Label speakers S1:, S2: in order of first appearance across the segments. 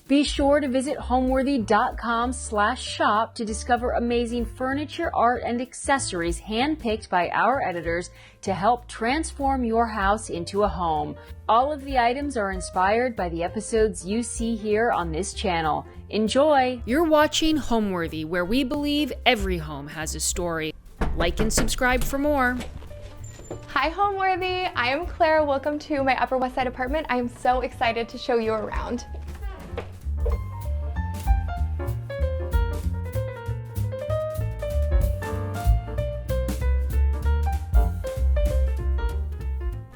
S1: Be sure to visit homeworthy.com/shop to discover amazing furniture, art, and accessories handpicked by our editors to help transform your house into a home. All of the items are inspired by the episodes you see here on this channel. Enjoy! You're watching Homeworthy, where we believe every home has a story. Like and subscribe for more.
S2: Hi Homeworthy, I am Claire. Welcome to my Upper West Side apartment. I am so excited to show you around.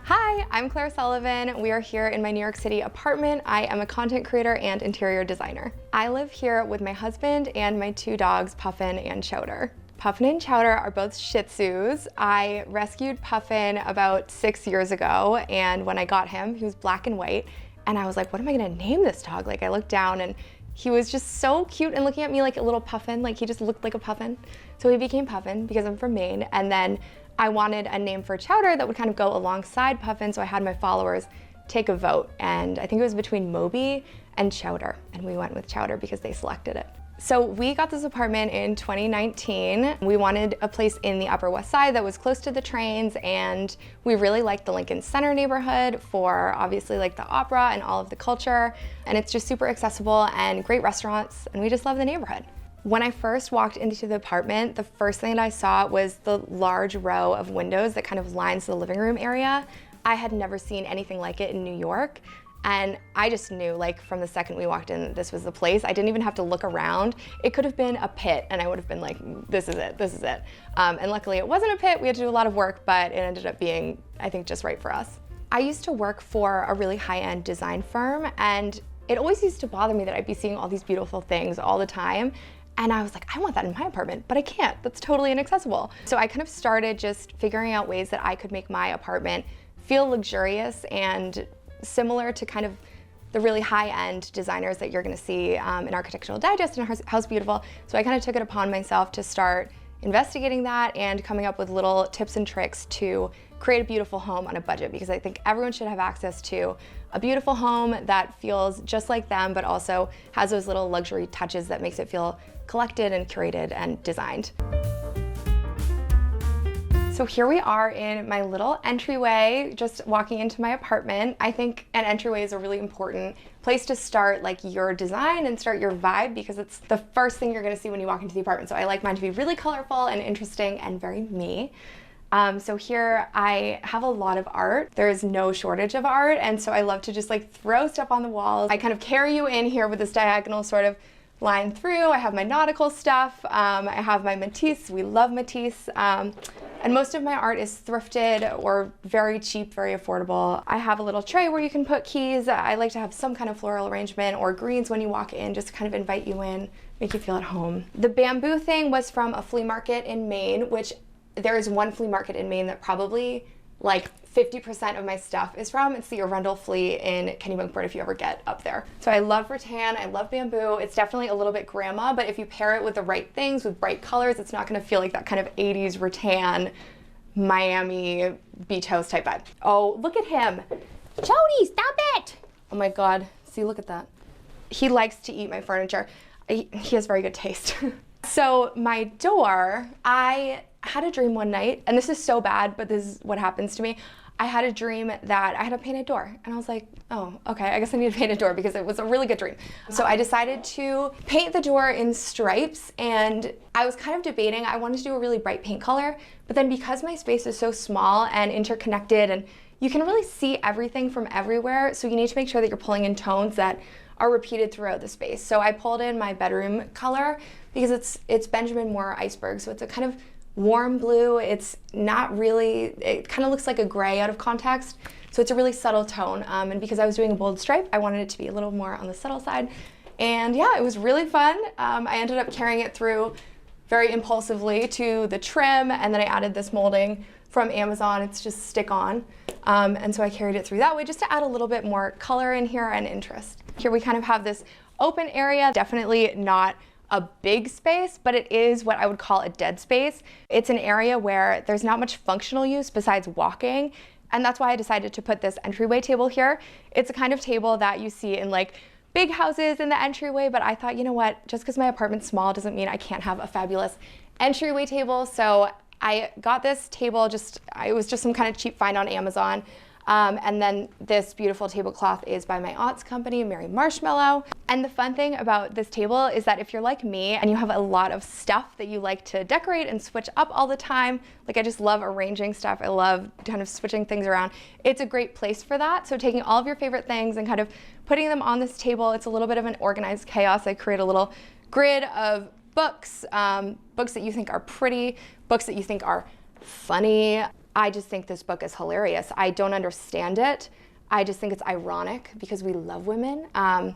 S2: Hi, I'm Claire Sullivan. We are here in my New York City apartment. I am a content creator and interior designer. I live here with my husband and my two dogs, Puffin and Chowder. Puffin and Chowder are both Shih Tzus. I rescued Puffin about 6 years ago, and when I got him, he was black and white, and I was like, what am I gonna name this dog? Like, I looked down and he was just so cute and looking at me like a little puffin, like he just looked like a puffin. So he became Puffin because I'm from Maine, and then I wanted a name for Chowder that would kind of go alongside Puffin, so I had my followers take a vote, and I think it was between Moby and Chowder, and we went with Chowder because they selected it. So we got this apartment in 2019. We wanted a place in the Upper West Side that was close to the trains, and we really liked the Lincoln Center neighborhood for obviously like the opera and all of the culture, and it's just super accessible and great restaurants, and we just love the neighborhood. When I first walked into the apartment, the first thing that I saw was the large row of windows that kind of lines the living room area. I had never seen anything like it in New York. And I just knew, like, from the second we walked in, this was the place. I didn't even have to look around. It could have been a pit, and I would have been like, this is it, this is it. And luckily it wasn't a pit. We had to do a lot of work, but it ended up being, I think, just right for us. I used to work for a really high-end design firm, and it always used to bother me that I'd be seeing all these beautiful things all the time. And I was like, I want that in my apartment, but I can't. That's totally inaccessible. So I kind of started just figuring out ways that I could make my apartment feel luxurious and similar to kind of the really high-end designers that you're gonna see in Architectural Digest and House Beautiful. So I kind of took it upon myself to start investigating that and coming up with little tips and tricks to create a beautiful home on a budget, because I think everyone should have access to a beautiful home that feels just like them, but also has those little luxury touches that makes it feel collected and curated and designed. So here we are in my little entryway, just walking into my apartment. I think an entryway is a really important place to start like your design and start your vibe, because it's the first thing you're gonna see when you walk into the apartment. So I like mine to be really colorful and interesting and very me. So here I have a lot of art. There's no shortage of art, and so I love to just like throw stuff on the walls. I kind of carry you in here with this diagonal sort of line through. I have my nautical stuff. I have my Matisse. We love Matisse. And most of my art is thrifted or very cheap, very affordable. I have a little tray where you can put keys. I like to have some kind of floral arrangement or greens when you walk in, just to kind of invite you in, make you feel at home. The bamboo thing was from a flea market in Maine, which there is one flea market in Maine that probably like 50% of my stuff is from. It's the Arundel Flea in Kennebunkport if you ever get up there. So I love rattan, I love bamboo. It's definitely a little bit grandma, but if you pair it with the right things, with bright colors, it's not gonna feel like that kind of 80s rattan, Miami beach house type vibe. Oh, look at him. Chody, stop it! Oh my God, see, look at that. He likes to eat my furniture. He has very good taste. So my door, I had a dream one night, and this is so bad, but this is what happens to me. I had a dream that I had a painted door, and I was like, oh, okay, I guess I need a painted door because it was a really good dream. So I decided to paint the door in stripes, and I was kind of debating. I wanted to do a really bright paint color, but then because my space is so small and interconnected, and you can really see everything from everywhere, so you need to make sure that you're pulling in tones that are repeated throughout the space. So I pulled in my bedroom color because it's Benjamin Moore Iceberg, so it's a kind of warm blue. It's not really, it kind of looks like a gray out of context. So it's a really subtle tone. And because I was doing a bold stripe, I wanted it to be a little more on the subtle side. And yeah, it was really fun. I ended up carrying it through very impulsively to the trim, and then I added this molding from Amazon. It's just stick on. And so I carried it through that way just to add a little bit more color in here and interest. Here we kind of have this open area, definitely not a big space, but it is what I would call a dead space. It's an area where there's not much functional use besides walking, and that's why I decided to put this entryway table here. It's a kind of table that you see in like big houses in the entryway, but I thought, you know what, just because my apartment's small doesn't mean I can't have a fabulous entryway table. So I got this table, it was just some kind of cheap find on Amazon. And then this beautiful tablecloth is by my aunt's company, Mary Marshmallow. And the fun thing about this table is that if you're like me and you have a lot of stuff that you like to decorate and switch up all the time, like I just love arranging stuff, I love kind of switching things around, it's a great place for that. So taking all of your favorite things and kind of putting them on this table, it's a little bit of an organized chaos. I create a little grid of books, books that you think are pretty, books that you think are funny. I just think this book is hilarious. I don't understand it. I just think it's ironic because we love women. And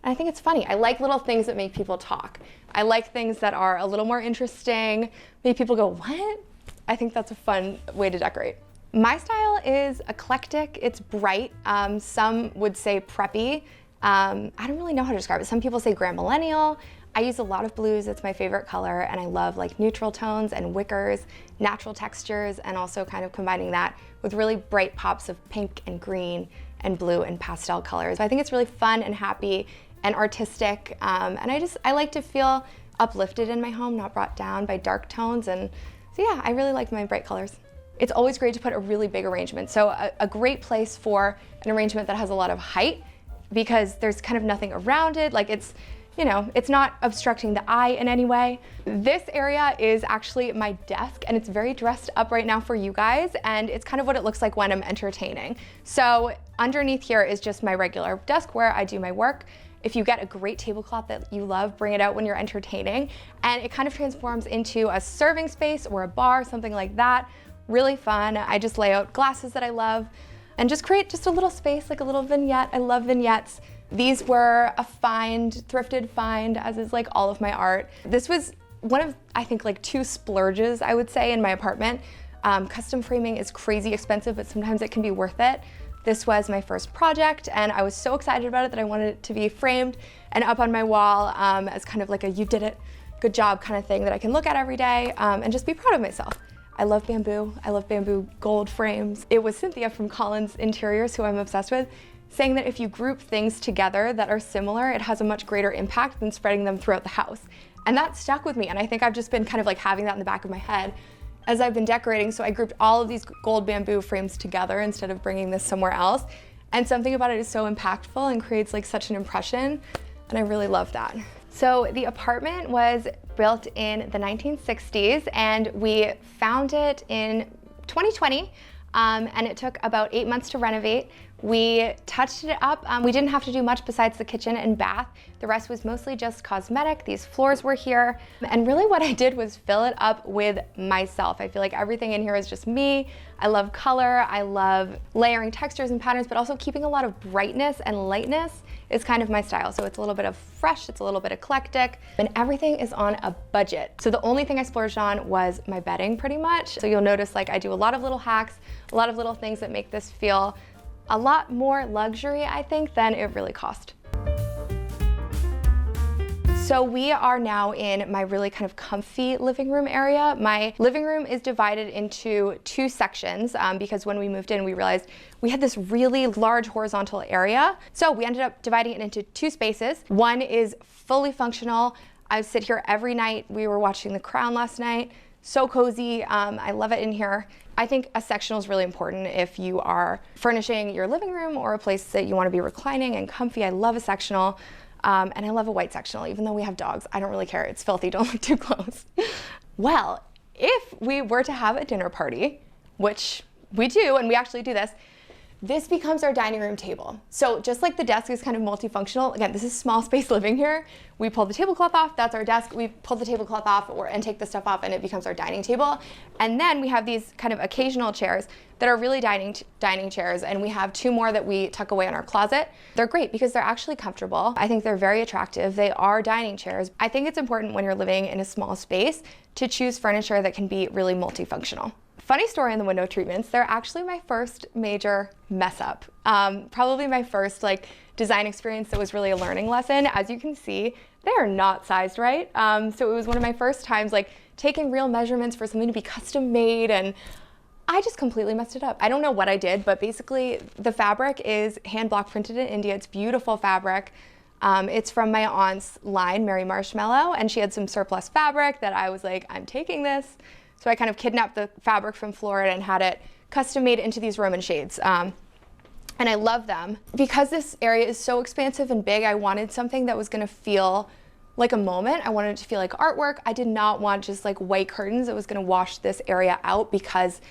S2: I think it's funny. I like little things that make people talk. I like things that are a little more interesting, make people go, what? I think that's a fun way to decorate. My style is eclectic, it's bright. Some would say preppy. I don't really know how to describe it. Some people say grand millennial. I use a lot of blues, it's my favorite color, and I love like neutral tones and wickers, natural textures, and also kind of combining that with really bright pops of pink and green and blue and pastel colors. I think it's really fun and happy and artistic, and I like to feel uplifted in my home, not brought down by dark tones, and so yeah, I really like my bright colors. It's always great to put a really big arrangement, so a great place for an arrangement that has a lot of height because there's kind of nothing around it, like it's not obstructing the eye in any way. This area is actually my desk and it's very dressed up right now for you guys, and it's kind of what it looks like when I'm entertaining. So underneath here is just my regular desk where I do my work. If you get a great tablecloth that you love, bring it out when you're entertaining, and it kind of transforms into a serving space or a bar, something like that. Really fun. I just lay out glasses that I love and just create just a little space, like a little vignette. I love vignettes. These were a thrifted find, as is like all of my art. This was one of, I think, like 2 splurges, I would say, in my apartment. Custom framing is crazy expensive, but sometimes it can be worth it. This was my first project, and I was so excited about it that I wanted it to be framed and up on my wall as kind of like a you did it, good job kind of thing that I can look at every day and just be proud of myself. I love bamboo. I love bamboo gold frames. It was Cynthia from Collins Interiors, who I'm obsessed with, saying that if you group things together that are similar, it has a much greater impact than spreading them throughout the house. And that stuck with me, and I think I've just been kind of like having that in the back of my head as I've been decorating, so I grouped all of these gold bamboo frames together instead of bringing this somewhere else. And something about it is so impactful and creates like such an impression, and I really love that. So the apartment was built in the 1960s, and we found it in 2020, and it took about 8 months to renovate. We touched it up. We didn't have to do much besides the kitchen and bath. The rest was mostly just cosmetic. These floors were here. And really what I did was fill it up with myself. I feel like everything in here is just me. I love color. I love layering textures and patterns, but also keeping a lot of brightness and lightness is kind of my style. So it's a little bit of fresh, it's a little bit eclectic, and everything is on a budget. So the only thing I splurged on was my bedding pretty much. So you'll notice like I do a lot of little hacks, a lot of little things that make this feel a lot more luxury, I think, than it really cost. So we are now in my really kind of comfy living room area. My living room is divided into 2 sections because when we moved in, we realized we had this really large horizontal area. So we ended up dividing it into 2 spaces. One is fully functional. I sit here every night. We were watching The Crown last night. So cozy. I love it in here. I think a sectional is really important if you are furnishing your living room or a place that you want to be reclining and comfy. I love a sectional. And I love a white sectional, even though we have dogs. I don't really care. It's filthy. Don't look too close. Well, if we were to have a dinner party, which we do, and we actually do this becomes our dining room table. So just like the desk is kind of multifunctional, again, this is small space living here. We pull the tablecloth off, that's our desk. We pull the tablecloth off and take the stuff off, and it becomes our dining table. And then we have these kind of occasional chairs that are really dining chairs, and we have 2 more that we tuck away in our closet. They're great because they're actually comfortable. I think they're very attractive. They are dining chairs. I think it's important when you're living in a small space to choose furniture that can be really multifunctional. Funny story on the window treatments, they're actually my first major mess up. Probably my first like design experience that was really a learning lesson. As you can see, they are not sized right. So it was one of my first times like taking real measurements for something to be custom made, and I just completely messed it up. I don't know what I did, but basically the fabric is hand block printed in India. It's beautiful fabric. It's from my aunt's line, Mary Marshmallow, and she had some surplus fabric that I was like, I'm taking this. So I kind of kidnapped the fabric from Florida and had it custom made into these Roman shades. And I love them. Because this area is so expansive and big, I wanted something that was gonna feel like a moment. I wanted it to feel like artwork. I did not want just like white curtains that was gonna wash this area out, because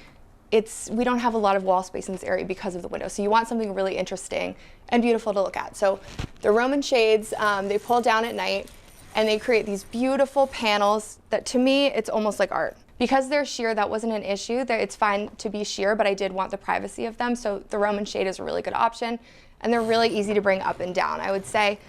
S2: we don't have a lot of wall space in this area because of the window. So you want something really interesting and beautiful to look at. So the Roman shades, they pull down at night and they create these beautiful panels that, to me, it's almost like art. Because they're sheer, that wasn't an issue. It's fine to be sheer, but I did want the privacy of them. So the Roman shade is a really good option, and they're really easy to bring up and down. I would say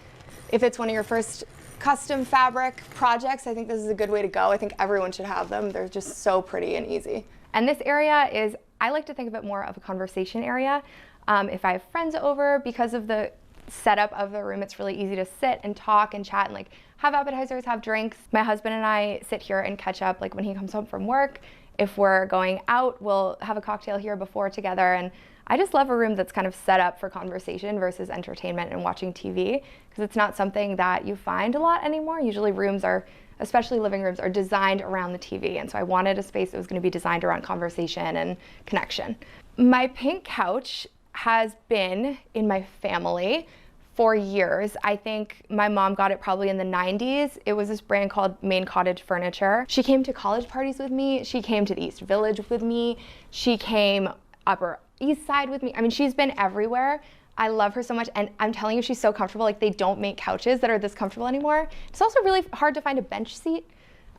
S2: if it's one of your first custom fabric projects, I think this is a good way to go. I think everyone should have them. They're just so pretty and easy. And this area is, I like to think of it more of a conversation area. If I have friends over, because of the setup of the room, it's really easy to sit and talk and chat and like have appetizers, have drinks. My husband and I sit here and catch up like when he comes home from work. If we're going out, we'll have a cocktail here before together. And I just love a room that's kind of set up for conversation versus entertainment and watching TV, because it's not something that you find a lot anymore. Usually rooms are, especially living rooms, are designed around the TV. And so I wanted a space that was going to be designed around conversation and connection. My pink couch has been in my family for years. I think my mom got it probably in the 90s. It was this brand called Main Cottage Furniture. She came to college parties with me. She came to the East Village with me. She came Upper East Side with me. I mean, she's been everywhere. I love her so much, and I'm telling you, she's so comfortable. Like, they don't make couches that are this comfortable anymore. It's also really hard to find a bench seat.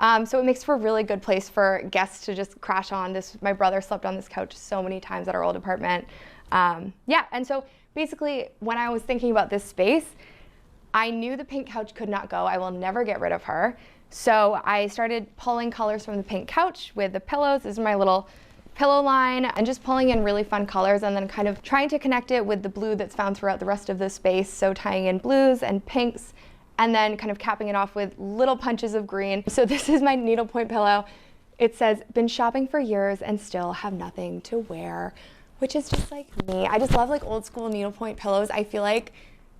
S2: So it makes for a really good place for guests to just crash on. My brother slept on this couch so many times at our old apartment. Yeah, and so basically, when I was thinking about this space, I knew the pink couch could not go. I will never get rid of her. So I started pulling colors from the pink couch with the pillows. This is my little pillow line, and just pulling in really fun colors and then kind of trying to connect it with the blue that's found throughout the rest of the space. So tying in blues and pinks, and then kind of capping it off with little punches of green. So this is my needlepoint pillow. It says, "Been shopping for years and still have nothing to wear," which is just like me. I just love like old school needlepoint pillows. I feel like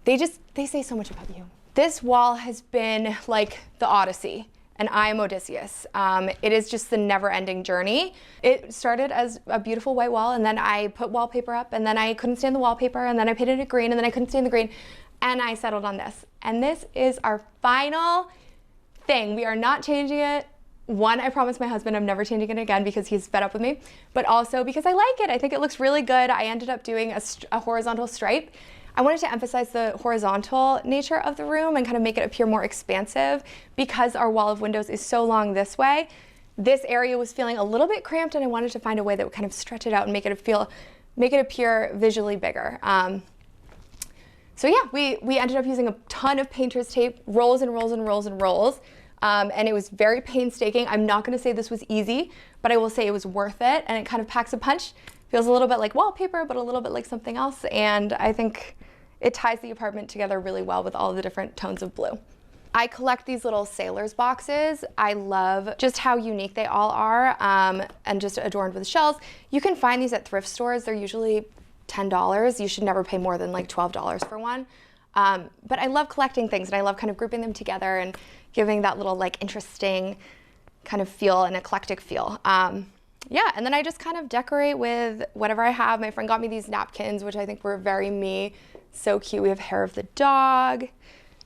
S2: they say so much about you. This wall has been like the Odyssey, and I am Odysseus. It is just the never-ending journey. It started as a beautiful white wall, and then I put wallpaper up, and then I couldn't stand the wallpaper, and then I painted it green, and then I couldn't stand the green, and I settled on this. And this is our final thing. We are not changing it. One, I promised my husband I'm never changing it again because he's fed up with me, but also because I like it. I think it looks really good. I ended up doing a horizontal stripe. I wanted to emphasize the horizontal nature of the room and kind of make it appear more expansive, because our wall of windows is so long this way. This area was feeling a little bit cramped, and I wanted to find a way that would kind of stretch it out and make it appear visually bigger. So yeah, we ended up using a ton of painter's tape, rolls and rolls and rolls and rolls. And it was very painstaking. I'm not gonna say this was easy, but I will say it was worth it, and it kind of packs a punch. Feels a little bit like wallpaper, but a little bit like something else, and I think it ties the apartment together really well with all the different tones of blue. I collect these little sailor's boxes. I love just how unique they all are, and just adorned with shells. You can find these at thrift stores. They're usually $10. You should never pay more than like $12 for one. But I love collecting things, and I love kind of grouping them together and giving that little like interesting kind of feel, an eclectic feel. Yeah, and then I just kind of decorate with whatever I have. My friend got me these napkins, which I think were very me. So cute. We have hair of the dog,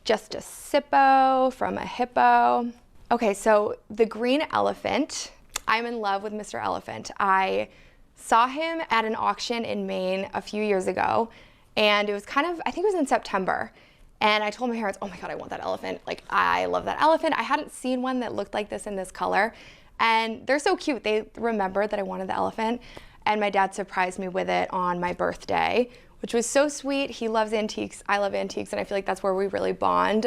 S2: just a sippo from a hippo. Okay, so the green elephant. I'm in love with Mr. Elephant. I saw him at an auction in Maine a few years ago, and it was kind of, I think it was in September. And I told my parents, oh my God, I want that elephant. Like, I love that elephant. I hadn't seen one that looked like this in this color. And they're so cute. They remembered that I wanted the elephant. And my dad surprised me with it on my birthday, which was so sweet. He loves antiques. I love antiques. And I feel like that's where we really bond.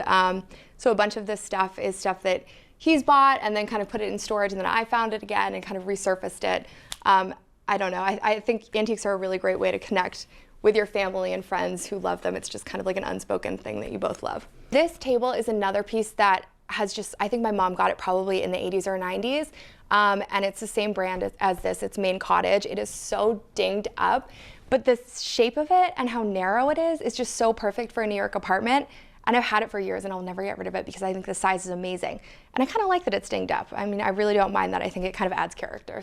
S2: So a bunch of this stuff is stuff that he's bought and then kind of put it in storage. And then I found it again and kind of resurfaced it. I don't know. I think antiques are a really great way to connect with your family and friends who love them. It's just kind of like an unspoken thing that you both love. This table is another piece that has just, I think my mom got it probably in the 80s or 90s. And it's the same brand as this. It's Main Cottage. It is so dinged up, but the shape of it and how narrow it is just so perfect for a New York apartment. and I've had it for years and I'll never get rid of it because I think the size is amazing. And I kind of like that it's dinged up. I mean, I really don't mind that. I think it kind of adds character,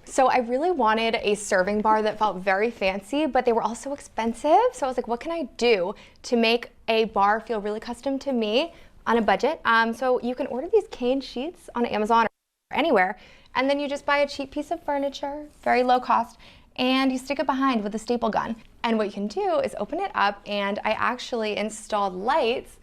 S2: So I really wanted a serving bar that felt very fancy, but they were also expensive. So I was like, what can I do to make a bar feel really custom to me on a budget? So you can order these cane sheets on Amazon or anywhere, and then you just buy a cheap piece of furniture, very low cost, and you stick it behind with a staple gun. And what you can do is open it up, and I actually installed lights,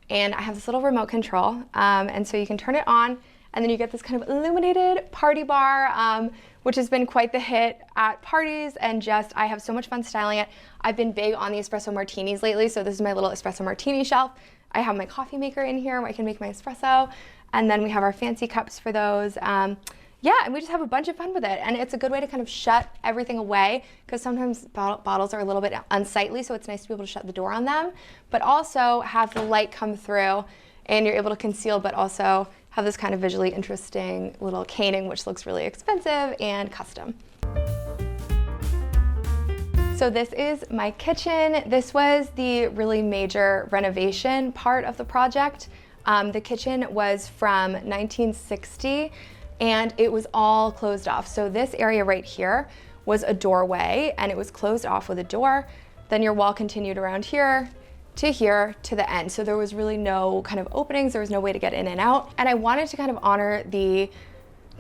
S2: and I have this little remote control, and so you can turn it on, and then you get this kind of illuminated party bar, which has been quite the hit at parties, and just, I have so much fun styling it. I've been big on the espresso martinis lately, so this is my little espresso martini shelf. I have my coffee maker in here where I can make my espresso, and then we have our fancy cups for those. Yeah, and we just have a bunch of fun with it, and it's a good way to kind of shut everything away, because sometimes bottles are a little bit unsightly, so it's nice to be able to shut the door on them, but also have the light come through, and you're able to conceal, but also have this kind of visually interesting little caning, which looks really expensive and custom. So this is my kitchen. This was the really major renovation part of the project. The kitchen was from 1960, and it was all closed off. So this area right here was a doorway, and it was closed off with a door. Then your wall continued around here to the end. So there was really no kind of openings, there was no way to get in and out. And I wanted to kind of honor the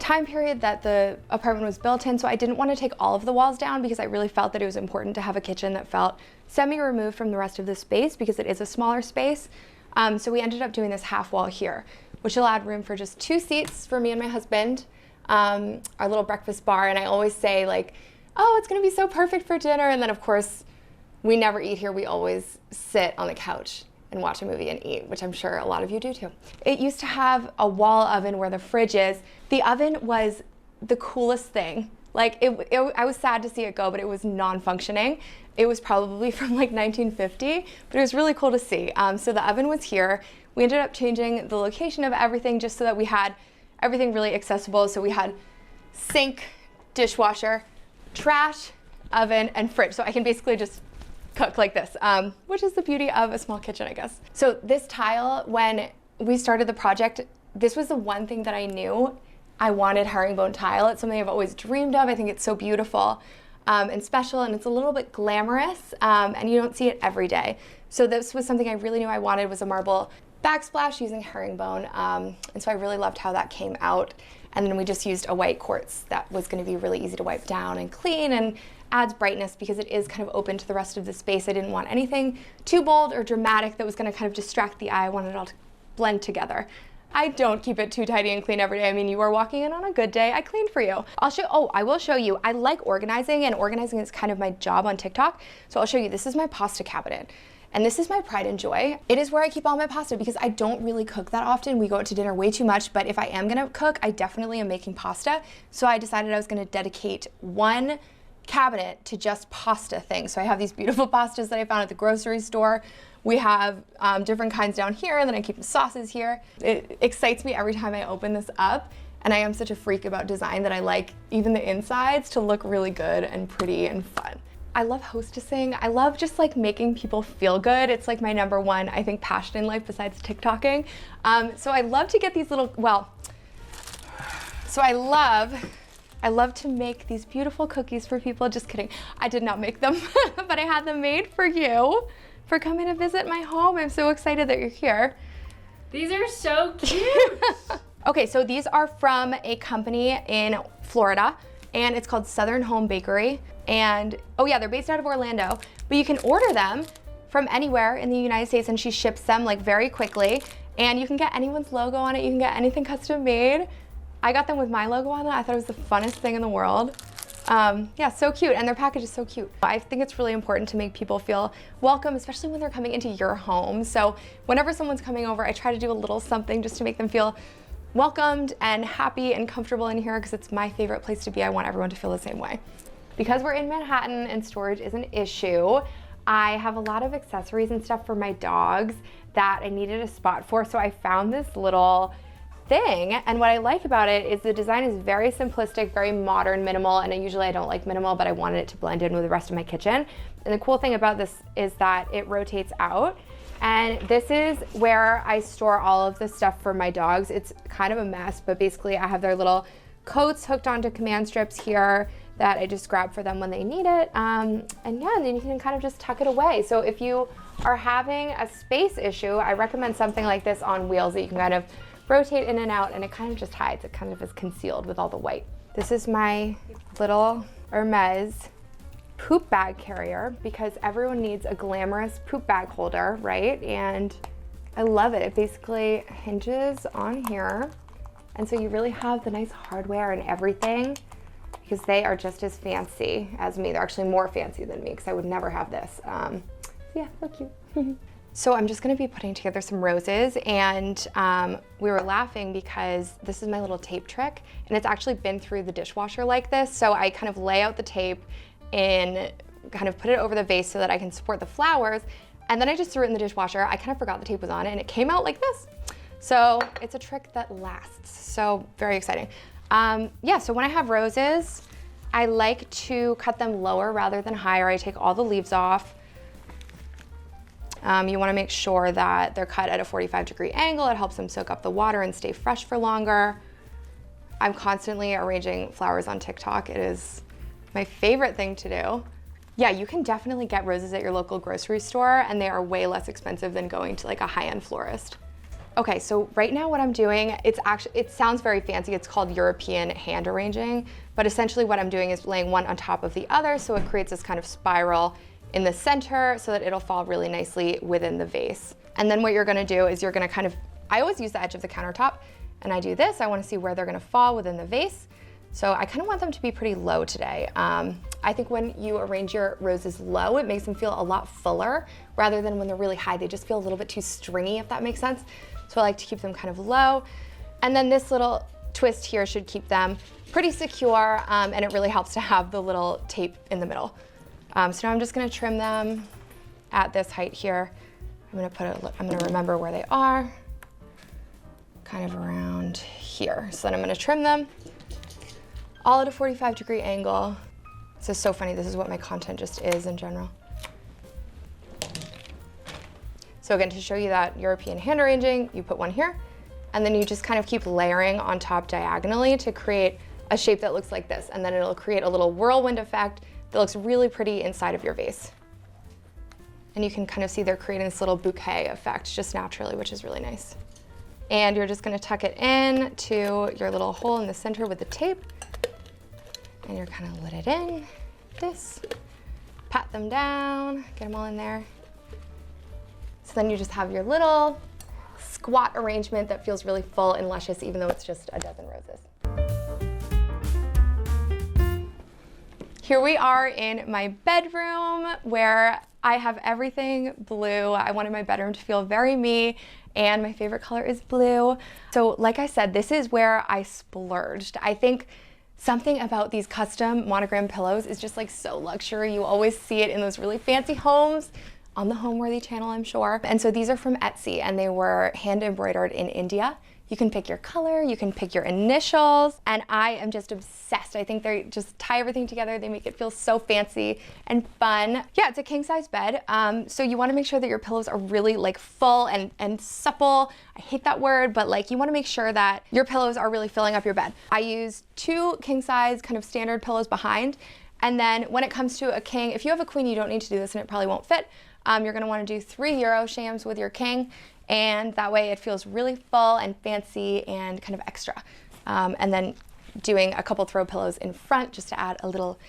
S2: time period that the apartment was built in, so I didn't want to take all of the walls down because I really felt that it was important to have a kitchen that felt semi-removed from the rest of the space because it is a smaller space. So we ended up doing this half wall here, which allowed room for just 2 seats for me and my husband, our little breakfast bar. And I always say like, oh, it's gonna be so perfect for dinner. And then of course, we never eat here. We always sit on the couch and watch a movie and eat, which I'm sure a lot of you do too. It used to have a wall oven where the fridge is. The oven was the coolest thing. Like I was sad to see it go, but it was non-functioning. It was probably from like 1950, but it was really cool to see. So the oven was here. We ended up changing the location of everything just so that we had everything really accessible. So we had sink, dishwasher, trash, oven, and fridge. So I can basically just cook like this, which is the beauty of a small kitchen, I guess. So this tile, when we started the project, this was the one thing that I knew I wanted herringbone tile. It's something I've always dreamed of. I think it's so beautiful and special, and it's a little bit glamorous, and you don't see it every day. So this was something I really knew I wanted, was a marble backsplash using herringbone, and so I really loved how that came out. And then we just used a white quartz that was going to be really easy to wipe down and clean, and adds brightness because it is kind of open to the rest of the space. I didn't want anything too bold or dramatic that was going to kind of distract the eye. I wanted it all to blend together. I don't keep it too tidy and clean every day. I mean, you are walking in on a good day. I cleaned for you. I will show you. I like organizing, and organizing is kind of my job on TikTok. So I'll show you. This is my pasta cabinet. And this is my pride and joy. It is where I keep all my pasta because I don't really cook that often. We go out to dinner way too much, but if I am gonna cook, I definitely am making pasta. So I decided I was gonna dedicate one cabinet to just pasta things. So I have these beautiful pastas that I found at the grocery store. We have different kinds down here, and then I keep the sauces here. It excites me every time I open this up, and I am such a freak about design that I like even the insides to look really good and pretty and fun. I love hostessing. I love just like making people feel good. It's like my number one, I think, passion in life besides TikToking. So I love to get these little, I love to make these beautiful cookies for people. Just kidding, I did not make them, but I had them made for you for coming to visit my home. I'm so excited that you're here.
S1: These are so cute.
S2: Okay, so these are from a company in Florida, and it's called Southern Home Bakery. And oh yeah, they're based out of Orlando, but you can order them from anywhere in the United States, and she ships them like very quickly, and you can get anyone's logo on it. You can get anything custom made. I got them with my logo on it. I thought it was the funnest thing in the world. Yeah, so cute, and their package is so cute. I think it's really important to make people feel welcome, especially when they're coming into your home. So whenever someone's coming over, I try to do a little something just to make them feel welcomed and happy and comfortable in here, because it's my favorite place to be. I want everyone to feel the same way. Because we're in Manhattan and storage is an issue, I have a lot of accessories and stuff for my dogs that I needed a spot for, so I found this little thing, and what I like about it is the design is very simplistic, very modern, minimal, and usually I don't like minimal, but I wanted it to blend in with the rest of my kitchen. And the cool thing about this is that it rotates out, And this is where I store all of the stuff for my dogs. It's kind of a mess, but basically I have their little coats hooked onto command strips here that I just grab for them when they need it. And yeah, and then you can kind of just tuck it away. So if you are having a space issue, I recommend something like this on wheels that you can kind of rotate in and out, and it kind of just hides. It kind of is concealed with all the white. This is my little Hermes poop bag carrier, because everyone needs a glamorous poop bag holder, right? And I love it. It basically hinges on here. And so you really have the nice hardware and everything, because they are just as fancy as me. They're actually more fancy than me, because I would never have this. Yeah, so cute. So I'm just gonna be putting together some roses, and we were laughing because this is my little tape trick, and it's actually been through the dishwasher like this. So I kind of lay out the tape and kind of put it over the vase so that I can support the flowers, and then I just threw it in the dishwasher. I kind of forgot the tape was on it, and it came out like this. So it's a trick that lasts. So very exciting. Yeah, so when I have roses, I like to cut them lower rather than higher. I take all the leaves off. You wanna make sure that they're cut at a 45-degree angle. It helps them soak up the water and stay fresh for longer. I'm constantly arranging flowers on TikTok. It is my favorite thing to do. Yeah, you can definitely get roses at your local grocery store, and they are way less expensive than going to like a high-end florist. Okay, so right now what I'm doing, it sounds very fancy. It's called European hand arranging, but essentially what I'm doing is laying one on top of the other, so it creates this kind of spiral in the center so that it'll fall really nicely within the vase. And then what you're gonna do is you're gonna kind of, I always use the edge of the countertop, and I do this. I wanna see where they're gonna fall within the vase. So I kind of want them to be pretty low today. I think when you arrange your roses low, it makes them feel a lot fuller, rather than when they're really high. They just feel a little bit too stringy, if that makes sense. So I like to keep them kind of low. And then this little twist here should keep them pretty secure, and it really helps to have the little tape in the middle. So now I'm just gonna trim them at this height here. I'm gonna remember where they are, kind of around here. So then I'm gonna trim them all at a 45-degree angle. This is so funny. This is what my content just is in general. So again, to show you that European hand arranging, you put one here, and then you just kind of keep layering on top diagonally to create a shape that looks like this. And then it'll create a little whirlwind effect that looks really pretty inside of your vase. And you can kind of see they're creating this little bouquet effect just naturally, which is really nice. And you're just gonna tuck it in to your little hole in the center with the tape. And you're kind of let it in, this, pat them down, get them all in there. So then you just have your little squat arrangement that feels really full and luscious, even though it's just a dozen roses. Here we are in my bedroom, where I have everything blue. I wanted my bedroom to feel very me, and my favorite color is blue. So like I said, this is where I splurged. I think something about these custom monogram pillows is just like so luxury. You always see it in those really fancy homes on the Homeworthy channel, I'm sure. And so these are from Etsy, and they were hand embroidered in India. You can pick your color, you can pick your initials, and I am just obsessed. I think they just tie everything together. They make it feel so fancy and fun. Yeah, it's a king size bed. So you wanna make sure that your pillows are really like full and supple. I hate that word, but like you wanna make sure that your pillows are really filling up your bed. I use 2 king size kind of standard pillows behind. And then when it comes to a king, if you have a queen, you don't need to do this and it probably won't fit. You're gonna wanna do 3 Euro shams with your king, and that way it feels really full and fancy and kind of extra. And then doing a couple throw pillows in front just to add a little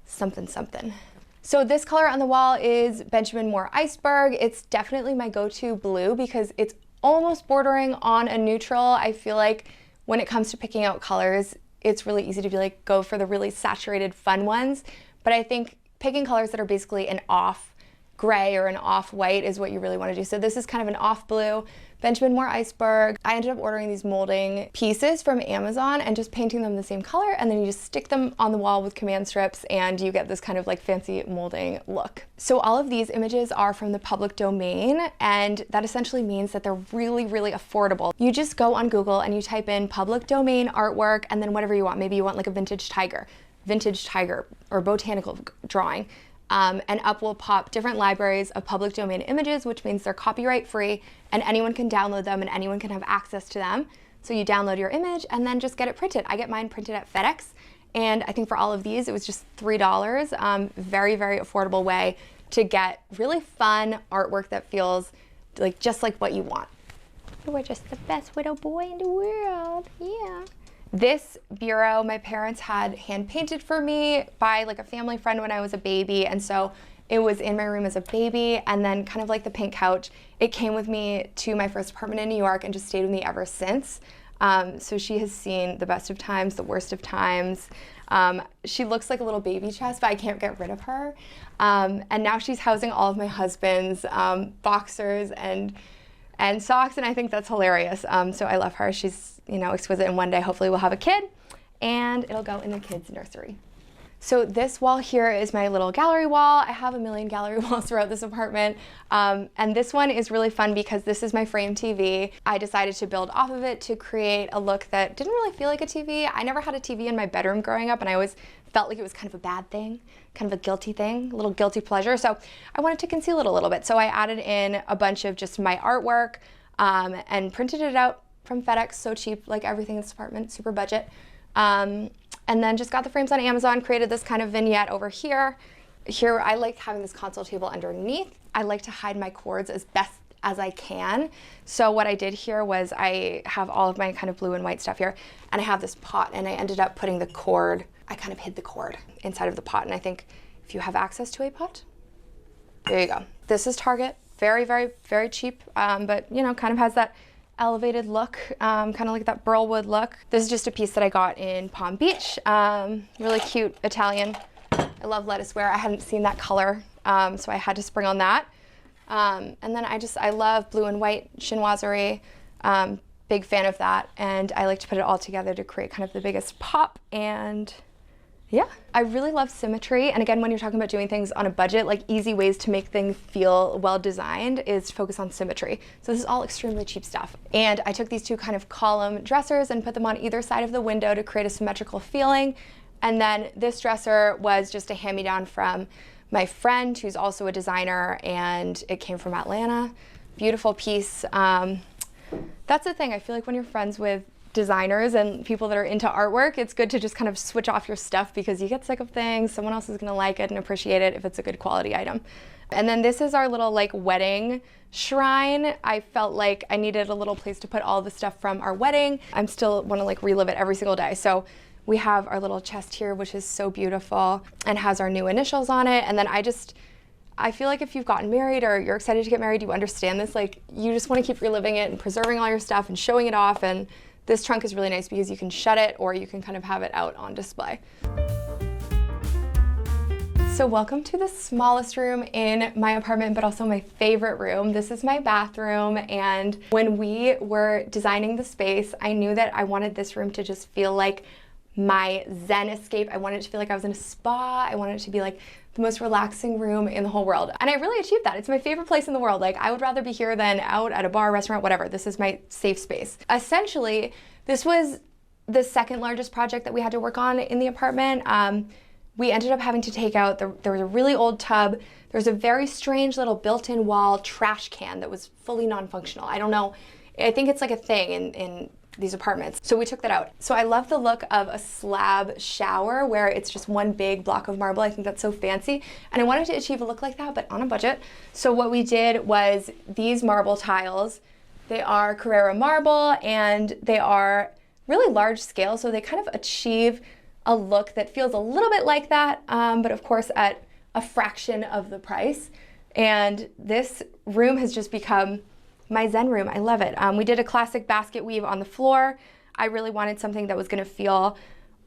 S2: something something. So this color on the wall is Benjamin Moore Iceberg. It's definitely my go-to blue because it's almost bordering on a neutral. I feel like when it comes to picking out colors, it's really easy to be like, go for the really saturated fun ones. But I think picking colors that are basically an off gray or an off-white is what you really want to do. So this is kind of an off blue, Benjamin Moore Iceberg. I ended up ordering these molding pieces from Amazon and just painting them the same color, and then you just stick them on the wall with command strips and you get this kind of like fancy molding look. So all of these images are from the public domain, and that essentially means that they're really, really affordable. You just go on Google and you type in public domain artwork and then whatever you want. Maybe you want like a vintage tiger or botanical drawing. and up will pop different libraries of public domain images, which means they're copyright free and anyone can download them and anyone can have access to them. So you download your image and then just get it printed. I get mine printed at FedEx, and I think for all of these it was just $3. Very, very affordable way to get really fun artwork that feels like just like what you want. You are just the best little boy in the world, yeah. This bureau my parents had hand painted for me by like a family friend when I was a baby, and so it was in my room as a baby, and then kind of like the pink couch, it came with me to my first apartment in New York and just stayed with me ever since. So she has seen the best of times, the worst of times. She looks like a little baby chest, but I can't get rid of her. And now she's housing all of my husband's boxers and socks, and I think that's hilarious. So I love her. She's, you know, exquisite, and one day hopefully we'll have a kid and it'll go in the kids' nursery. So this wall here is my little gallery wall. I have a million gallery walls throughout this apartment. And this one is really fun because this is my frame TV. I decided to build off of it to create a look that didn't really feel like a TV. I never had a TV in my bedroom growing up, and I always felt like it was kind of a bad thing, kind of a guilty thing, a little guilty pleasure. So I wanted to conceal it a little bit. So I added in a bunch of just my artwork and printed it out from FedEx, so cheap, like everything in this apartment, super budget. And then just got the frames on Amazon, created this kind of vignette over here. Here, I like having this console table underneath. I like to hide my cords as best as I can. So what I did here was I have all of my kind of blue and white stuff here, and I have this pot, and I ended up putting the cord, I kind of hid the cord inside of the pot, and I think if you have access to a pot, there you go. This is Target, very, very, very cheap, but you know, kind of has that elevated look, kind of like that burlwood look. This is just a piece that I got in Palm Beach. Really cute Italian. I love lettuceware. I hadn't seen that color, so I had to spring on that. And then I love blue and white chinoiserie. Big fan of that. And I like to put it all together to create kind of the biggest pop. And yeah, I really love symmetry. And again, when you're talking about doing things on a budget, like easy ways to make things feel well designed is to focus on symmetry. So this is all extremely cheap stuff. And I took these two kind of column dressers and put them on either side of the window to create a symmetrical feeling. And then this dresser was just a hand-me-down from my friend who's also a designer, and it came from Atlanta. Beautiful piece. That's the thing, I feel like when you're friends with designers and people that are into artwork, it's good to just kind of switch off your stuff because you get sick of things. Someone else is gonna like it and appreciate it if it's a good quality item. And then this is our little like wedding shrine. I felt like I needed a little place to put all the stuff from our wedding. I'm still wanna like relive it every single day. So we have our little chest here, which is so beautiful and has our new initials on it. And then I feel like if you've gotten married or you're excited to get married, you understand this, like you just wanna keep reliving it and preserving all your stuff and showing it off. And this trunk is really nice because you can shut it or you can kind of have it out on display. So welcome to the smallest room in my apartment, but also my favorite room. This is my bathroom, and when we were designing the space, I knew that I wanted this room to just feel like my zen escape. I wanted it to feel like I was in a spa. I wanted it to be like the most relaxing room in the whole world. And I really achieved that. It's my favorite place in the world. Like I would rather be here than out at a bar, restaurant, whatever. This is my safe space. Essentially, this was the second largest project that we had to work on in the apartment. We ended up having to take out, there was a really old tub. There's a very strange little built-in wall trash can that was fully non-functional. I don't know, I think it's like a thing in these apartments. So we took that out. So I love the look of a slab shower where it's just one big block of marble. I think that's so fancy. And I wanted to achieve a look like that, but on a budget. So what we did was these marble tiles, they are Carrara marble and they are really large scale. So they kind of achieve a look that feels a little bit like that, but of course at a fraction of the price. And this room has just become my zen room. I love it. We did a classic basket weave on the floor. I really wanted something that was gonna feel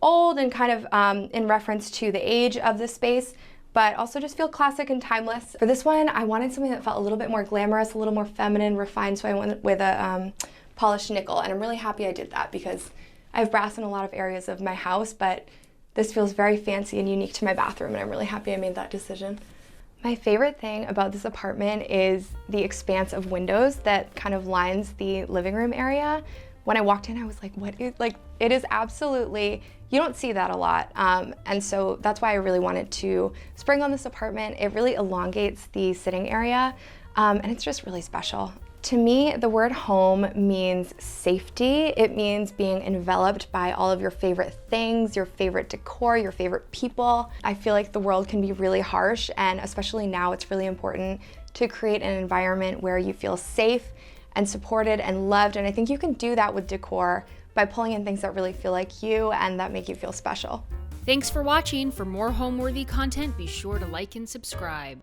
S2: old and kind of in reference to the age of the space, but also just feel classic and timeless. For this one, I wanted something that felt a little bit more glamorous, a little more feminine, refined, so I went with a polished nickel, and I'm really happy I did that because I have brass in a lot of areas of my house, but this feels very fancy and unique to my bathroom, and I'm really happy I made that decision. My favorite thing about this apartment is the expanse of windows that kind of lines the living room area. when I walked in, I was like, what is, like, it is absolutely, you don't see that a lot. And so that's why I really wanted to spring on this apartment. It really elongates the sitting area, and it's just really special. To me, the word home means safety. It means being enveloped by all of your favorite things, your favorite decor, your favorite people. I feel like the world can be really harsh, and especially now, it's really important to create an environment where you feel safe and supported and loved. And I think you can do that with decor by pulling in things that really feel like you and that make you feel special.
S1: Thanks for watching. For more Homeworthy content, be sure to like and subscribe.